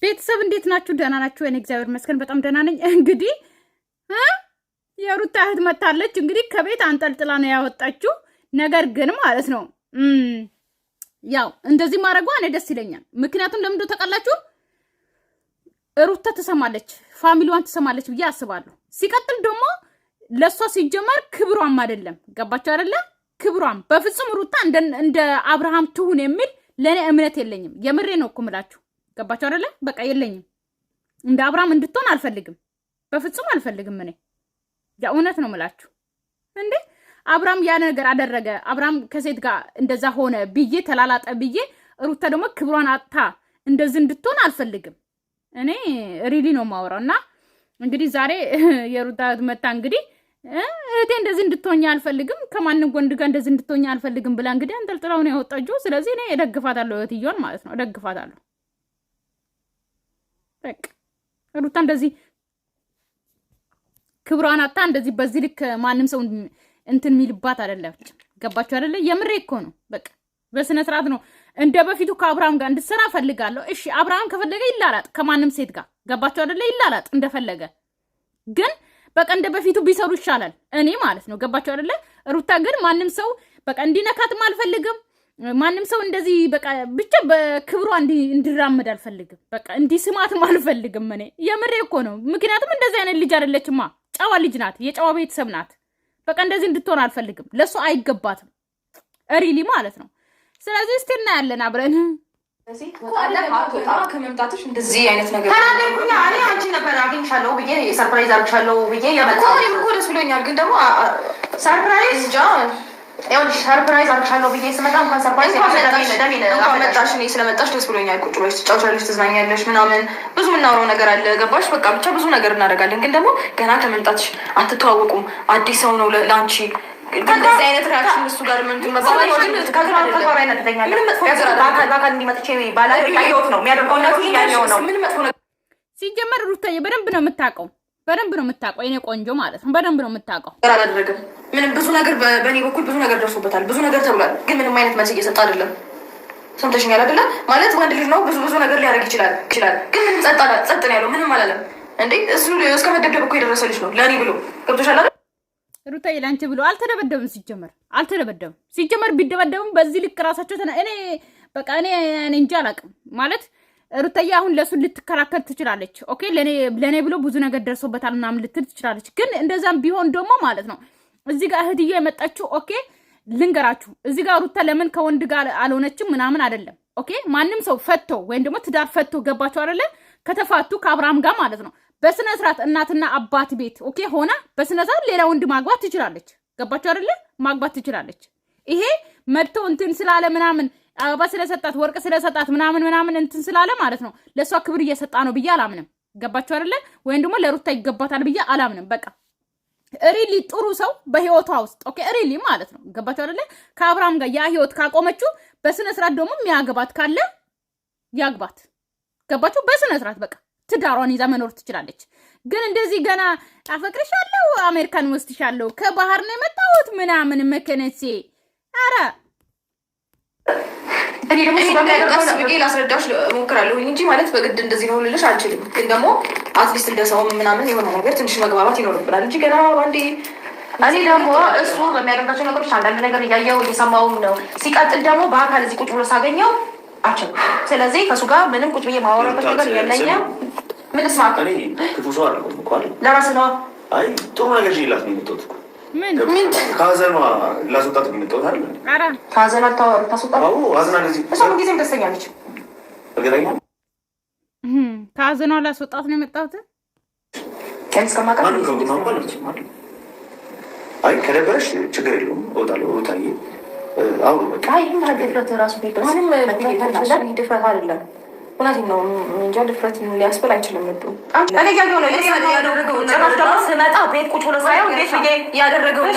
ቤተሰብ እንዴት ናችሁ? ደህና ናችሁ? እኔ እግዚአብሔር ይመስገን በጣም ደህና ነኝ። እንግዲህ የሩታ እህት መታለች። እንግዲህ ከቤት አንጠልጥላ ነው ያወጣችው። ነገር ግን ማለት ነው ያው እንደዚህ ማድረጓ እኔ ደስ ይለኛል። ምክንያቱም ለምን እንደው ተቀላችሁ ሩታ ትሰማለች፣ ፋሚሊዋን ትሰማለች ብዬ አስባለሁ። ሲቀጥል ደግሞ ለሷ ሲጀመር ክብሯም አይደለም። ገባችሁ አይደለ? ክብሯም በፍጹም ሩታ እንደ አብርሃም ትሁን የሚል ለኔ እምነት የለኝም። የምሬ ነው እኮ ምላችሁ። ገባችሁ አይደለ? በቃ የለኝም። እንደ አብርሃም እንድትሆን አልፈልግም፣ በፍጹም አልፈልግም። እኔ የእውነት ነው ምላችሁ። እንዴ አብርሃም ያ ነገር አደረገ፣ አብርሃም ከሴት ጋር እንደዛ ሆነ ብዬ ተላላጠ ብዬ ሩታ ደግሞ ክብሯን አጥታ እንደዚህ እንድትሆን አልፈልግም። እኔ ሪሊ ነው ማወራው። እና እንግዲህ ዛሬ የሩታ መጣ እንግዲህ እህቴ እንደዚህ እንድትሆኛ አልፈልግም፣ ከማንም ወንድ ጋር እንደዚህ እንድትሆኛ አልፈልግም ብላ እንግዲህ አንጠልጥላው ነው ያወጣችው። ስለዚህ እኔ እደግፋታለሁ፣ እህትየውን ማለት ነው እደግፋታለሁ። በቃ ሩታ እንደዚህ ክብሯን አጣ እንደዚህ በዚህ ልክ ማንም ሰው እንትን የሚልባት አይደለም። ገባችሁ አይደለ? የምሬ እኮ ነው። በቃ በስነ ስርዓት ነው። እንደ በፊቱ ከአብርሃም ጋር እንድትሰራ ፈልጋለሁ። እሺ አብርሃም ከፈለገ ይላላጥ ከማንም ሴት ጋር። ገባችሁ አይደለ? ይላላጥ እንደፈለገ። ግን በቃ እንደ በፊቱ ቢሰሩ ይሻላል፣ እኔ ማለት ነው። ገባችሁ አይደለ? ሩታ ግን ማንም ሰው በቃ እንዲነካትም አልፈልግም። ማንም ሰው እንደዚህ በቃ ብቻ በክብሯ እንዲራመድ አልፈልግም። በቃ እንዲስማትም አልፈልግም። እኔ የምሬ እኮ ነው። ምክንያቱም እንደዚህ አይነት ልጅ አይደለችማ፣ ጨዋ ልጅ ናት፣ የጨዋ ቤተሰብ ናት። በቃ እንደዚህ እንድትሆን አልፈልግም። ለሱ አይገባትም፣ ሪሊ ማለት ነው። ስለዚህ እስቲ እናያለን አብረን። ከመምጣትሽ እንደዚህ አይነት ነገር ተናደርኩኛ። እኔ አንቺ ነበር አግኝሻለሁ ብዬ ሰርፕራይዝ አድርግሻለሁ ብዬ እኮ ደስ ብሎኛል። ግን ደግሞ ሰርፕራይዝ ይኸውልሽ ሰርፕራይዝ አድርግሻለሁ ብዬ ስመጣ እንኳን ሰርፕራይዝ እንኳን መጣሽ። እኔ ስለመጣሽ ደስ ብሎኛል። ቁጭ ብለሽ ትጫወቻለሽ፣ ትዝናኛለሽ ምናምን ብዙ የምናወራው ነገር አለ። ገባሽ? በቃ ብቻ ብዙ ነገር እናደርጋለን። ግን ደግሞ ገና ከመምጣትሽ አትተዋወቁም፣ አዲስ ሰው ነው ለአንቺ። እንደዚህ አይነት ሪያክሽን እሱ ጋር ምንድን መባባል በአካል እንዲመጥቼ ባላየሁት ነው የሚያደርገው ነው። ምን መጥፎ ነገር ሲጀመር ሩታዬ በደንብ ነው የምታውቀው፣ በደንብ ነው የምታውቀው። የኔ ቆንጆ ማለት ነው በደንብ ነው የምታውቀው። አላደረግም ምንም። ብዙ ነገር በእኔ በኩል ብዙ ነገር ደርሶበታል፣ ብዙ ነገር ተብሏል። ግን ምንም አይነት መልስ እየሰጠ አይደለም። ሰምተሽኛል አይደለ? ማለት ወንድ ልጅ ነው፣ ብዙ ነገር ሊያደርግ ይችላል። ግን ምንም ጸጥ ነው ያለው፣ ምንም አላለም። እንዴ እሱ እስከ መደብደብ እኮ የደረሰ ልጅ ነው ለእኔ ብሎ። ገብቶሻል አይደል? ሩታዬ ለአንቺ ብሎ አልተደበደብም። ሲጀመር ሲጀመር ቢደበደብም በዚህ ልክ ራሳቸው እኔ በቃ እኔ እንጃ አላውቅም ማለት ሩታዬ አሁን ለሱ ልትከራከር ትችላለች። ኦኬ ለኔ ብሎ ብዙ ነገር ደርሶበታል ምናምን ልትል ትችላለች። ግን እንደዛም ቢሆን ደግሞ ማለት ነው እዚህ ጋር እህትዬ የመጣችው ኦኬ ልንገራችሁ፣ እዚህ ጋር ሩታ ለምን ከወንድ ጋር አልሆነችም ምናምን አይደለም። ኦኬ ማንም ሰው ፈቶ ወይም ደግሞ ትዳር ፈቶ ገባችሁ አይደለ? ከተፋቱ ከአብርሃም ጋር ማለት ነው በስነ ስርዓት እናትና አባት ቤት ኦኬ ሆና በስነ ስርዓት ሌላ ወንድ ማግባት ትችላለች። ገባችሁ አይደለ? ማግባት ትችላለች። ይሄ መጥቶ እንትን ስላለ ምናምን አበባ ስለሰጣት ወርቅ ስለሰጣት ምናምን እንትን ስላለ ማለት ነው ለሷ ክብር እየሰጣ ነው ብዬ አላምንም። ገባችሁ አይደለ? ወይም ደግሞ ለሩታ ይገባታል ብዬ አላምንም። በቃ ሪሊ ጥሩ ሰው በህይወቷ ውስጥ ኦኬ ሪሊ ማለት ነው። ገባችሁ አይደለ? ከአብርሃም ጋር ያ ህይወት ካቆመችው በስነ ስርዓት ደግሞ የሚያገባት ካለ ያግባት። ገባችሁ? በስነ ስርዓት በቃ ትዳሯን ይዛ መኖር ትችላለች። ግን እንደዚህ ገና አፈቅርሻለሁ፣ አሜሪካን ወስድሻለሁ፣ ከባህር ነው የመጣሁት ምናምን መከነሴ አረ እኔ ደግሞ ቀስ ብዬ ላስረዳሽ እሞክራለሁ እንጂ ማለት በግድ እንደዚህ ነው ልልሽ አልችልም። ግን ደግሞ አትሊስት እንደ ሰው ምናምን የሆነ ነገር ትንሽ መግባባት ይኖርብናል እንጂ ገና አንዴ እኔ ደግሞ እሱ በሚያደርጋቸው ነገሮች አንዳንድ ነገር እያየው እየሰማው ነው። ሲቀጥል ደግሞ በአካል እዚህ ቁጭ ብሎ ሳገኘው አቸው። ስለዚህ ከእሱ ጋር ምንም ቁጭ ብዬ ማወራበት ነገር የለኝም። ምን ስማ ክፉ ሰው አይደለም እኮ ለራስ ነው። አይ ጥሩ ነገር ይላት ነው የምትወጥ ምን ከሀዘኗ ላስወጣት የምትወጥ አይደል? አረ ከሀዘኗ ታስወጣት? አዎ ሀዘኗ እንደዚህ እሷም ጊዜም ደስተኛ ነች። እርግጠኛ ከሀዘኗ ላስወጣት ነው የመጣሁት። አይ ከደበረሽ ችግር የለውም እወጣለሁ። እወጣዬ አሁን በቃ ይህን ድፍረት ራሱ ቤት ምንም ድፍረት አይደለም። እውነቴን ነው እንጃ ድፍረት ሊያስብል አይችልም። እኔ ያየው ነው ስመጣ ቤት ቁጭ ብሎ ሳይሆን ቤት ብዬ ያደረገውን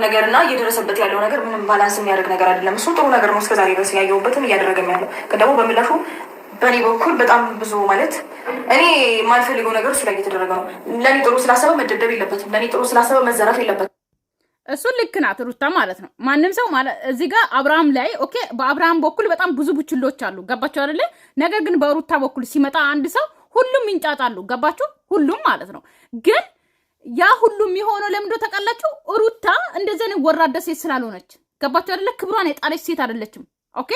ነገርና እየደረሰበት ያለው ነገር ምንም ባላንስ የሚያደርግ ነገር አይደለም። እሱ ጥሩ ነገር ነው እስከዛሬ ድረስ ያየሁበትም እያደረገም ያለው። ግን ደግሞ በምላሹ በእኔ በኩል በጣም ብዙ ማለት እኔ የማልፈልገው ነገር እሱ ላይ እየተደረገ ነው። ለእኔ ጥሩ ስላሰበ መደብደብ የለበትም። ለእኔ ጥሩ ስላሰበ መዘረፍ የለበትም። እሱ ልክ ናት ሩታ ማለት ነው። ማንም ሰው ማለት እዚህ ጋር አብርሃም ላይ ኦኬ፣ በአብርሃም በኩል በጣም ብዙ ቡችሎች አሉ። ገባችሁ አይደለ? ነገር ግን በሩታ በኩል ሲመጣ አንድ ሰው ሁሉም ይንጫጫሉ። ገባችሁ? ሁሉም ማለት ነው። ግን ያ ሁሉም የሆነው ለምንድነው ተቀላችሁ? ሩታ እንደዚህ ነው ወራዳ ሴት ስላልሆነች። ገባችሁ አይደለ? ክብሯን የጣለች ሴት አይደለችም። ኦኬ።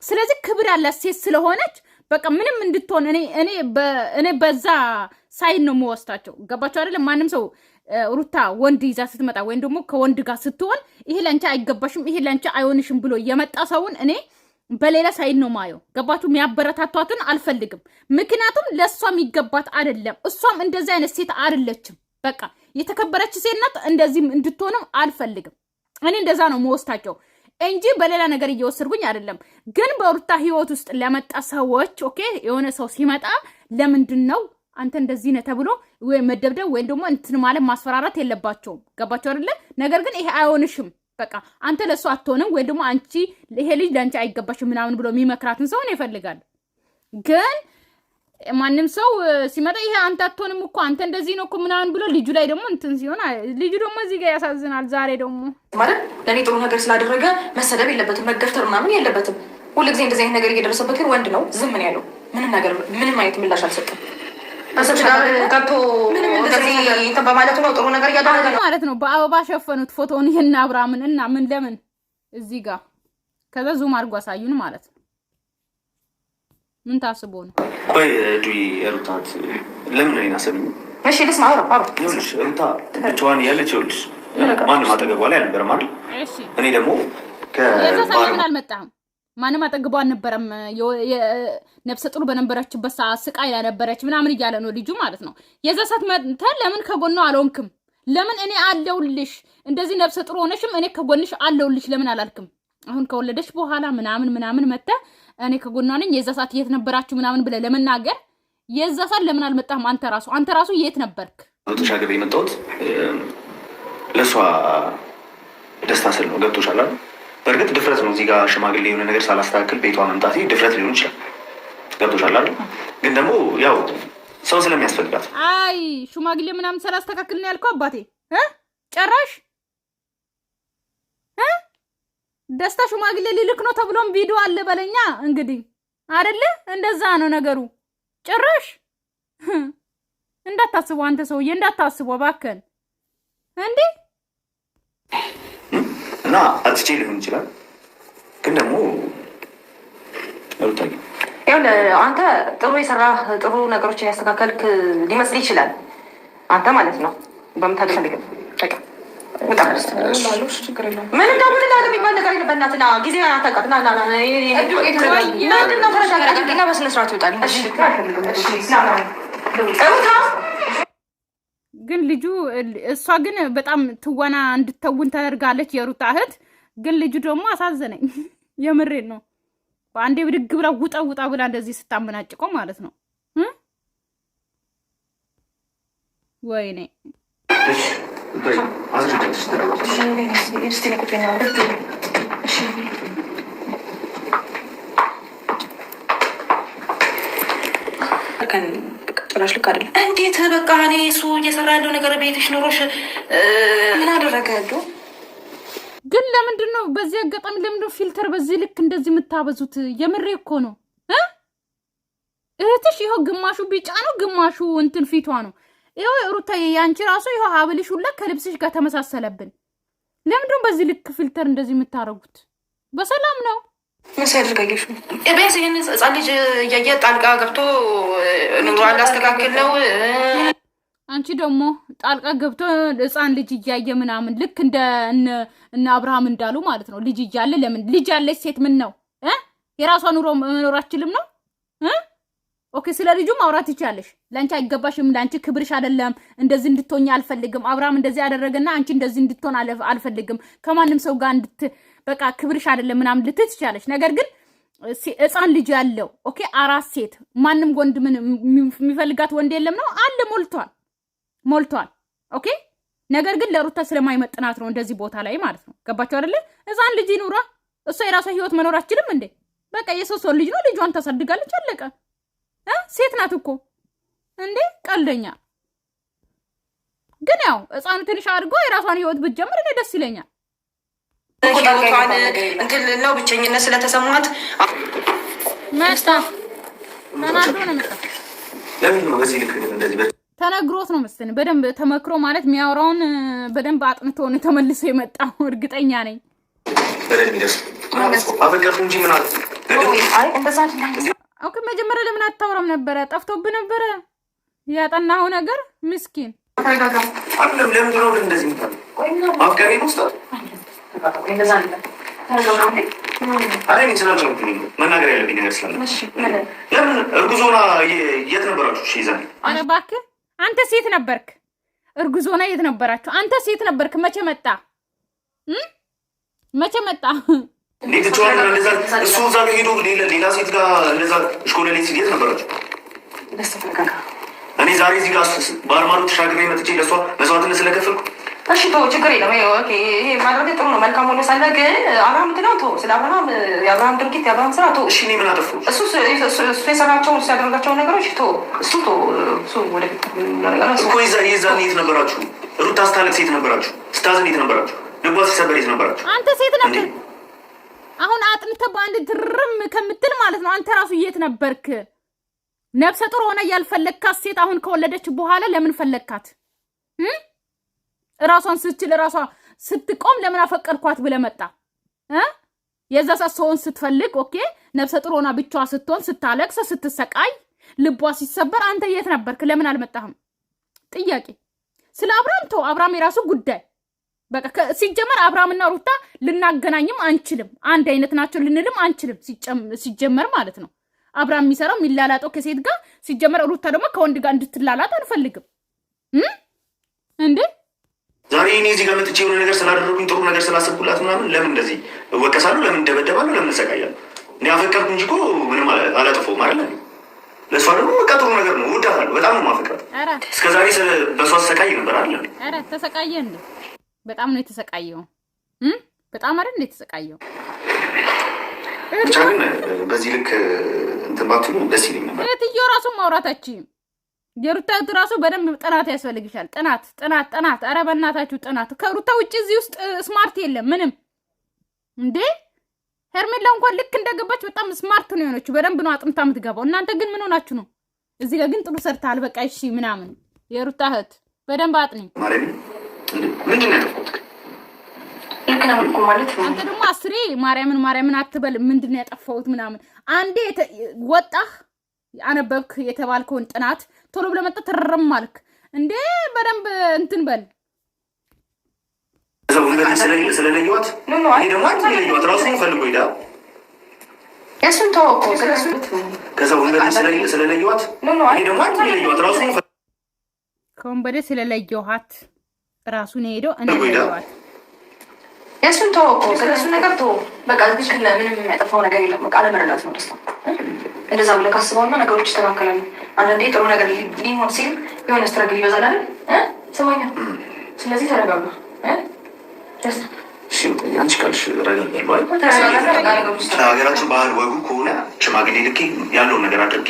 ስለዚህ ክብር ያላት ሴት ስለሆነች በቃ ምንም እንድትሆን እኔ በዛ ሳይድ ነው የምወስዳቸው። ገባችሁ አይደለ? ማንም ሰው ሩታ ወንድ ይዛ ስትመጣ ወይም ደግሞ ከወንድ ጋር ስትሆን ይሄ ላንቺ አይገባሽም፣ ይሄ ላንቺ አይሆንሽም ብሎ የመጣ ሰውን እኔ በሌላ ሳይድ ነው ማየው። ገባችሁ? የሚያበረታቷትን አልፈልግም። ምክንያቱም ለእሷ የሚገባት አይደለም። እሷም እንደዚህ አይነት ሴት አይደለችም። በቃ የተከበረች ሴት ናት። እንደዚህም እንድትሆንም አልፈልግም። እኔ እንደዛ ነው የምወስዳቸው እንጂ በሌላ ነገር እየወሰድኩኝ አይደለም። ግን በሩታ ህይወት ውስጥ ለመጣ ሰዎች ኦኬ፣ የሆነ ሰው ሲመጣ ለምንድን ነው አንተ እንደዚህ ነህ ተብሎ ወይ መደብደብ ወይም ደግሞ እንትን ማለት ማስፈራራት የለባቸውም። ገባችሁ አይደለ? ነገር ግን ይሄ አይሆንሽም፣ በቃ አንተ ለሱ አትሆንም ወይ ደግሞ አንቺ ይሄ ልጅ ለአንቺ አይገባሽም ምናምን ብሎ የሚመክራትን ሰው ነው ይፈልጋል። ግን ማንም ሰው ሲመጣ ይሄ አንተ አትሆንም እኮ አንተ እንደዚህ ነው እኮ ምናምን ብሎ ልጁ ላይ ደግሞ እንትን ሲሆን ልጁ ደግሞ እዚህ ጋር ያሳዝናል። ዛሬ ደግሞ ማለት ለእኔ ጥሩ ነገር ስላደረገ መሰደብ የለበትም፣ መገፍተር ምናምን የለበትም። ሁልጊዜ እንደዚህ አይነት ነገር እየደረሰበት ግን ወንድ ነው ዝም ምን ያለው ምንም አይነት ምላሽ አልሰጠም። በሰች ጋር ገብቶ እንደዚህ እንትን በማለቱ ነው ጥሩ ነገር እያደረገ ነው ማለት ነው። በአበባ ሸፈኑት ፎቶውን ይሄን አብርሃምን እና ምን ለምን እዚህ ጋር ከዛ ዙም አድርጎ አሳዩን ማለት ነው። ምን ታስቦ ነው? ቆይ ዱይ ሩታት ለምን አይናሰብኝ? እሺ ልስማ። ይኸውልሽ ሩታ ብቻዋን ያለች ይኸውልሽ ማንም አጠገቧ ላይ አልነበረም አይደል? እሺ እኔ ደግሞ ከለምን አልመጣም። ማንም አጠገቧ አልነበረም። ነፍሰ ጡር በነበረችበት ሰዓት ስቃይ ላይ ነበረች ምናምን እያለ ነው ልጁ ማለት ነው። የዛ ሰዓት መጥተህ ለምን ከጎኗ አልሆንክም? ለምን እኔ አለውልሽ እንደዚህ ነፍሰ ጡር ሆነሽም እኔ ከጎንሽ አለውልሽ ለምን አላልክም? አሁን ከወለደች በኋላ ምናምን መጥተህ እኔ ከጎኗ ነኝ የዛ ሰዓት የት ነበራችሁ ምናምን ብለህ ለመናገር የዛ ሰዓት ለምን አልመጣም? አንተ ራሱ የት ነበርክ? ተሻገር የመጣሁት ለእሷ ደስታ ስል ነው። ገብቶሻል አይደል? በእርግጥ ድፍረት ነው። እዚህ ጋር ሽማግሌ የሆነ ነገር ሳላስተካክል ቤቷ መምጣቴ ድፍረት ሊሆን ይችላል። ገብቶሻል አይደል? ግን ደግሞ ያው ሰው ስለሚያስፈልጋት አይ ሽማግሌ ምናምን ሳላስተካክል ነው ያልከው አባቴ ጨራሽ ደስታ ሽማግሌ ሊልክ ነው ተብሎም ቪዲዮ አለ በለኛ እንግዲህ አይደለ? እንደዛ ነው ነገሩ። ጭራሽ እንዳታስቡ አንተ ሰውዬ እንዳታስቡ እባክህን እንዴ። እና አጥቼ ሊሆን ይችላል ግን ደግሞ ሩታዬ ያው አንተ ጥሩ የሰራህ ጥሩ ነገሮችን ያስተካከልክ ሊመስል ይችላል አንተ ማለት ነው። በምታደርግ በቃ በጣም ላሉሽ ችግር የለውም። ምን እንደምን ላለም የሚባል ነገር የለም። በእናትና ጊዜ አታውቃት ና ምንድነው ተረጋጋና በስነ ስርዓት ይወጣል። ግን ልጁ እሷ ግን በጣም ትወና እንድትተውን ተደርጋለች የሩታ እህት። ግን ልጁ ደግሞ አሳዘነኝ። የምሬን ነው። በአንዴ ብድግ ብላ ውጣ ብላ እንደዚህ ስታመናጭቀው ማለት ነው። ወይኔ ጭራሽ ልክ አይደለም። እንዴት በቃ እኔ እሱ እየሰራ ያለው ነገር ቤትሽ ኑሮሽ ምን አደረገ ያሉ ግን ለምንድን ነው በዚህ አጋጣሚ ለምንድን ፊልተር በዚህ ልክ እንደዚህ የምታበዙት? የምሬ እኮ ነው። እህትሽ ይኸው ግማሹ ቢጫ ነው ግማሹ እንትን ፊቷ ነው። ይኸው ሩታዬ ያንቺ ራሱ ይኸው ሀብልሽ ሁላ ከልብስሽ ጋር ተመሳሰለብን። ለምንድን ነው በዚህ ልክ ፊልተር እንደዚህ የምታረጉት? በሰላም ነው ምን ሲያደርጋየሽ ቢያንስ ይህን ህፃን ልጅ እያየ ጣልቃ ገብቶ ኑሮ አላስተካክል ነው። አንቺ ደግሞ ጣልቃ ገብቶ ህፃን ልጅ እያየ ምናምን ልክ እንደ እነ አብርሃም እንዳሉ ማለት ነው። ልጅ እያለ ለምን ልጅ ያለች ሴት ምን ነው የራሷ ኑሮ መኖር አትችልም ነው? ኦኬ ስለ ልጁ ማውራት ይቻለሽ። ላንቺ አይገባሽም፣ ላንቺ ክብርሽ አይደለም፣ እንደዚህ እንድትሆኝ አልፈልግም። አብርሃም እንደዚህ ያደረገና አንቺ እንደዚህ እንድትሆን አልፈልግም። ከማንም ሰው ጋር በቃ ክብርሽ አይደለም ምናምን ልትት ይቻለሽ። ነገር ግን ህፃን ልጅ ያለው ኦኬ አራስ ሴት ማንም ወንድ ምን የሚፈልጋት ወንድ የለም ነው አለ ሞልቷል። ኦኬ ነገር ግን ለሩታ ስለማይመጥናት ነው እንደዚህ ቦታ ላይ ማለት ነው። ገባችሁ አይደለ? ህፃን ልጅ ይኑራ፣ እሷ የራሷ ህይወት መኖር አትችልም እንዴ? በቃ የሰው ልጅ ነው፣ ልጇን ታሳድጋለች፣ አለቀ። ሴት ናት እኮ እንዴ ቀልደኛ። ግን ያው ህፃኑ ትንሽ አድርጎ የራሷን ህይወት ብትጀምር እኔ ደስ ይለኛል። ህይወቷን እንትን ነው ብቸኝነት ስለተሰማት መጣ ተናዶ ነው መጣ። ለምን ነው በዚህ ልክ እንደዚህ ተነግሮት ነው መሰለኝ በደንብ ተመክሮ ማለት የሚያወራውን በደንብ አጥንቶ ነው ተመልሶ የመጣው እርግጠኛ ነኝ። በደንብ ይደርስ አፈቀርኩ እንጂ ምን አለ አይ እንደዛ አይደለም። ኦኬ መጀመሪያ ለምን አታወራም ነበረ? ጠፍቶብህ ነበረ ያጠናው ነገር ምስኪን አይደለም። ለምን ነው እንደዚህ ምታል አፍቀሪ ነው ስታ እንደዛ አይደለም። አይ ምን ስላልቻልኩ መናገር ያለብኝ ነገር ስላለ ለምን እርጉዞና የት ነበራችሁ? እሺ ይዛል ኧረ እባክህ አንተ ሴት ነበርክ። እርጉዞና የት ነበራችሁ? አንተ ሴት ነበርክ። መቼ መጣ? መቼ መጣ? እንዴት ተዋለ እንደዛ እሱ እዛ ጋር ሄዶ ሌላ ሴት ጋር እንደዛ ሽኮለሌ ሲል የት ነበራችሁ? እኔ ዛሬ እዚህ ጋር ባርማሩ ተሻግሬ መጥቼ ለሷ መስዋዕትነት ስለከፈልኩ እሺ ተው፣ ችግር የለም። ኦኬ ይሄ ማድረግ ጥሩ ነው፣ መልካም ሆኖ ሳለ ግን አብርሃም ትለው ተው። ስለ አብርሃም የአብርሃም ድርጊት የአብርሃም ስራ ተው። እሺ እኔ ምን አጠፋሁ? እሱ የሰራቸውን እሱ ያደረጋቸውን ነገሮች ተው። እሱ ተው። እሱ ወደፊት እኮ የዛኔ የት ነበራችሁ? ሩታ ስታለቅስ የት ነበራችሁ? ስታዝን የት ነበራችሁ? ልቧ ሲሰበር የት ነበራችሁ? አንተ ሴት ነበር። አሁን አጥንተህ በአንድ ድርም ከምትል ማለት ነው። አንተ ራሱ የት ነበርክ? ነፍሰ ጡር ሆነ ያልፈለግካት ሴት አሁን ከወለደች በኋላ ለምን ፈለግካት? ራሷን ስትችል ራሷ ስትቆም ለምን አፈቀርኳት ብለህ መጣ? የዛ ሰውን ስትፈልግ ኦኬ፣ ነፍሰ ጡር ሆና ብቻዋ ስትሆን ስታለቅስ ስትሰቃይ ልቧ ሲሰበር አንተ የት ነበርክ? ለምን አልመጣህም? ጥያቄ። ስለ አብርሃም ተው፣ አብርሃም የራሱ ጉዳይ። በቃ ሲጀመር አብርሃምና ሩታ ልናገናኝም አንችልም፣ አንድ አይነት ናቸው ልንልም አንችልም። ሲጀመር ማለት ነው አብርሃም የሚሰራው የሚላላጠው ከሴት ጋር፣ ሲጀመር ሩታ ደግሞ ከወንድ ጋር እንድትላላጥ አንፈልግም። እንዴ ዛሬ እኔ እዚህ ጋር መጥቼ የሆነ ነገር ስላደረጉኝ ጥሩ ነገር ስላሰብኩላት ምናምን ለምን እንደዚህ እወቀሳለሁ? ለምን እንደበደባለሁ? ለምን እሰቃያለሁ? እኔ አፈቀርኩ እንጂ እኮ ምንም አላጠፋሁም አይደል? ለእሷ ደግሞ በቃ ጥሩ ነገር ነው፣ እወዳታለሁ፣ በጣም ነው የማፈቅራት። እስከ ዛሬ በእሷ ተሰቃይ ነበር አይደል? ኧረ ተሰቃየ እንዴ? በጣም ነው የተሰቃየው። በጣም አይደል የተሰቃየው። ብቻ ግን በዚህ ልክ እንትን ባትሉ ደስ ይለኝ ነበር። እህትዬው ራሱ ማውራታችን የሩታ ራሱ በደንብ ጥናት ያስፈልግሻል። ጥናት። ኧረ በእናታችሁ ጥናት። ከሩታ ውጭ እዚህ ውስጥ ስማርት የለም ምንም። እንዴ ሄርሜላ እንኳን ልክ እንደገባች በጣም ስማርት ነው የሆነችው። በደንብ ነው አጥምታ የምትገባው። እናንተ ግን ምን ሆናችሁ ነው? እዚህ ጋር ግን ጥሩ ሰርታል። በቃ እሺ ምናምን። የሩታ እህት በደንብ አጥኒ። ምንድን ነው ያጠፋሁት? ልክ ነው እኮ ማለት ነው። አንተ ደግሞ አስሬ ማርያምን አትበል። ምንድን ነው ያጠፋሁት ምናምን። አንዴ ወጣህ አነበብክ የተባልከውን ጥናት ቶሎ ብለህ መጣ ተረረም አልክ እንዴ? በደንብ እንትን በል። እዛው እንግዲህ ስለለየዋት ይሄ ደግሞ ስለለየዋት ራሱ ፈልጎ ሄዳ እሱን ተወው እኮ ስለሱ ከዛው እንግዲህ ስለለየዋት ይሄ ደግሞ ስለለየዋት ራሱ ከወንበዴ ስለለየዋት ራሱን ሄዶ እንደለየዋት እሱን ተወው እኮ ስለሱ ነገር ተወው። በቃ እዚህ ግን ምንም የሚያጠፋው ነገር የለም። በቃ አለመረዳት ነው ደስታ። እንደዛ ብለህ ካስበውና ነገሮች ይስተካከላሉ። አንዳንዴ ጥሩ ነገር ሊሆን ሲል የሆነ ስትረግል ይበዛል አይደል? ሰማኛ። ስለዚህ ተረጋጋ። እሺ አንቺ ካልሽ ረጋጋለሁ አይደል? ሀገራችን ባህል ወጉ ከሆነ ሽማግሌ ልኬ ያለውን ነገር አድርጌ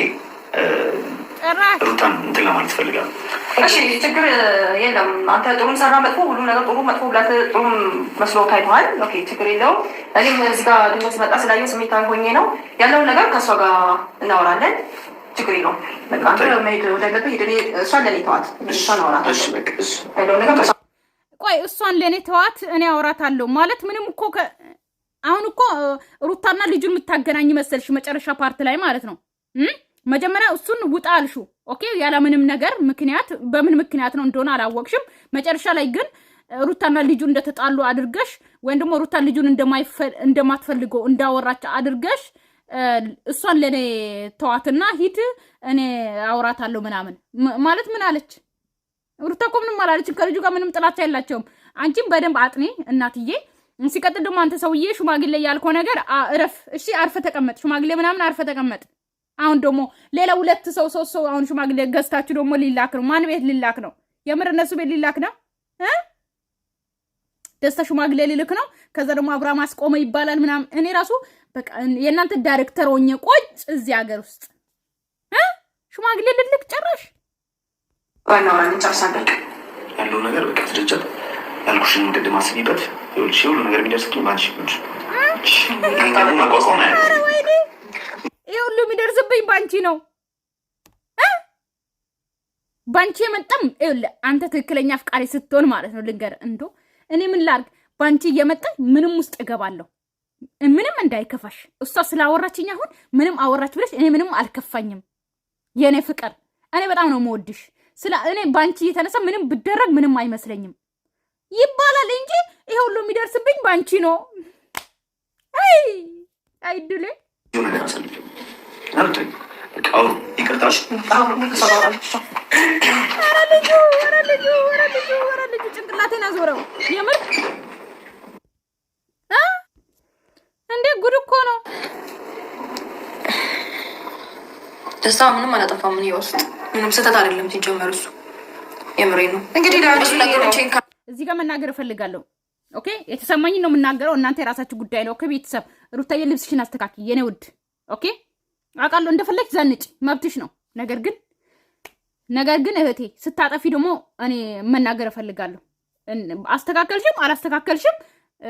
ሩታን እንትን ለማለት እፈልጋለሁ። እሺ ችግር የለም። አንተ ጥሩም ሰራ መጥፎ፣ ሁሉም ነገር ጥሩ መጥፎ ብላት ጥሩም መስሎ ታይተዋል። ኦኬ ችግር የለውም። እኔም እዚህ ጋር ድንገት መጣ ስላየው ስሜታዊ ሆኜ ነው ያለውን ነገር ከእሷ ጋር እናወራለን። ችግር የለውም። በቃ አንተ መሄድ ወደገብ ሄድ። እሷን ለእኔ ተዋት፣ እሷን አወራታለሁ ያለውን ነገር። ቆይ እሷን ለእኔ ተዋት፣ እኔ አወራታለሁ ማለት ምንም እኮ አሁን እኮ ሩታና ልጁን የምታገናኝ መሰልሽ መጨረሻ ፓርት ላይ ማለት ነው። መጀመሪያ እሱን ውጣ አልሹ። ኦኬ ያለ ምንም ነገር ምክንያት፣ በምን ምክንያት ነው እንደሆነ አላወቅሽም። መጨረሻ ላይ ግን ሩታና ልጁ እንደተጣሉ አድርገሽ ወይም ደግሞ ሩታ ልጁን እንደማትፈልገው እንዳወራች አድርገሽ እሷን ለኔ ተዋትና ሂድ እኔ አውራታለሁ ምናምን ማለት ምን አለች? ሩታ እኮ ምንም አላለችም። ከልጁ ጋር ምንም ጥላቻ የላቸውም። አንቺም በደንብ አጥኔ እናትዬ። ሲቀጥል ደግሞ አንተ ሰውዬ ሽማግሌ ያልከው ነገር እረፍ እሺ። አርፈ ተቀመጥ። ሽማግሌ ምናምን አርፈ ተቀመጥ። አሁን ደግሞ ሌላ ሁለት ሰው አሁን ሽማግሌ ገዝታችሁ ደግሞ ሊላክ ነው። ማን ቤት ሊላክ ነው? የምር እነሱ ቤት ሊላክ ነው። ደስታ ሽማግሌ ሊልክ ነው። ከዛ ደግሞ አብርሃም አስቆመ ይባላል ምናምን። እኔ ራሱ በቃ የእናንተ ዳይሬክተር ሆኜ ቆጭ እዚህ ሀገር ውስጥ ሽማግሌ ልልክ ጨራሽ ዋናው ጨርሳለች። ያለው ነገር በቃ ስርጭት ያልኩሽን ቅድም አስቢበት። ይኸውልሽ ሁሉ ነገር የሚደርስብኝ ባንቺ ነው። መቋቋም ይሄ ሁሉ የሚደርስብኝ ባንቺ ነው። ባንቺ የመጣም ይኸውልህ አንተ ትክክለኛ አፍቃሪ ስትሆን ማለት ነው። ልንገርህ እንዶ እኔ ምን ላድርግ? ባንቺ እየመጣ ምንም ውስጥ እገባለሁ። ምንም እንዳይከፋሽ። እሷ ስላወራችኝ አሁን ምንም አወራች ብለሽ እኔ ምንም አልከፋኝም። የእኔ ፍቅር እኔ በጣም ነው የምወድሽ። እኔ ባንቺ እየተነሳ ምንም ብደረግ ምንም አይመስለኝም ይባላል እንጂ ይሄ ሁሉ የሚደርስብኝ ባንቺ ነው። አይድሌ ይቅርታሽ ልጁ ጭንቅላቴን አዞረው። የምር እንዴ ጉድ እኮ ነው። ደስታ ምንም አላጠፋም። ምን ውስጥ ምንም ስህተት አይደለም ሲጀመር። እሱ የምሬ ነው። እንግዲህ ነገሮችን እዚህ ጋር መናገር እፈልጋለሁ። ኦኬ የተሰማኝን ነው የምናገረው። እናንተ የራሳችሁ ጉዳይ ነው። ከቤተሰብ ሩታዬ ልብስሽን አስተካክል የኔ ውድ። ኦኬ አውቃለሁ እንደፈለግሽ ዘንጭ መብትሽ ነው። ነገር ግን እህቴ ስታጠፊ ደግሞ እኔ መናገር እፈልጋለሁ። አስተካከልሽም አላስተካከልሽም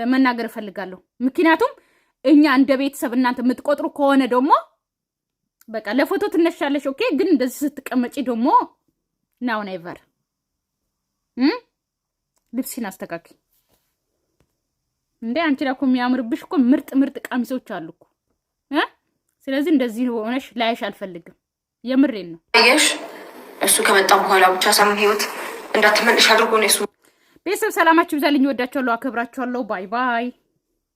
መናገር እፈልጋለሁ። ምክንያቱም እኛ እንደ ቤተሰብ እናንተ የምትቆጥሩ ከሆነ ደግሞ በቃ ለፎቶ ትነሻለሽ። ኦኬ ግን እንደዚህ ስትቀመጪ ደግሞ ናው ኔቨር ልብስሽን አስተካክል። እንዴ አንቺ ዳኮ የሚያምርብሽ እኮ ምርጥ ቀሚሶች አሉ እኮ ስለዚህ እንደዚህ ሆነሽ ላይሽ አልፈልግም። የምሬን ነው። አየሽ እሱ ከመጣ በኋላ ብቻ ሳይሆን ህይወት እንዳትመልሽ አድርጎ ነው እሱ። ቤተሰብ ሰላማችሁ ይብዛልኝ። ወዳችኋለሁ፣ አከብራችኋለሁ። ባይ ባይ።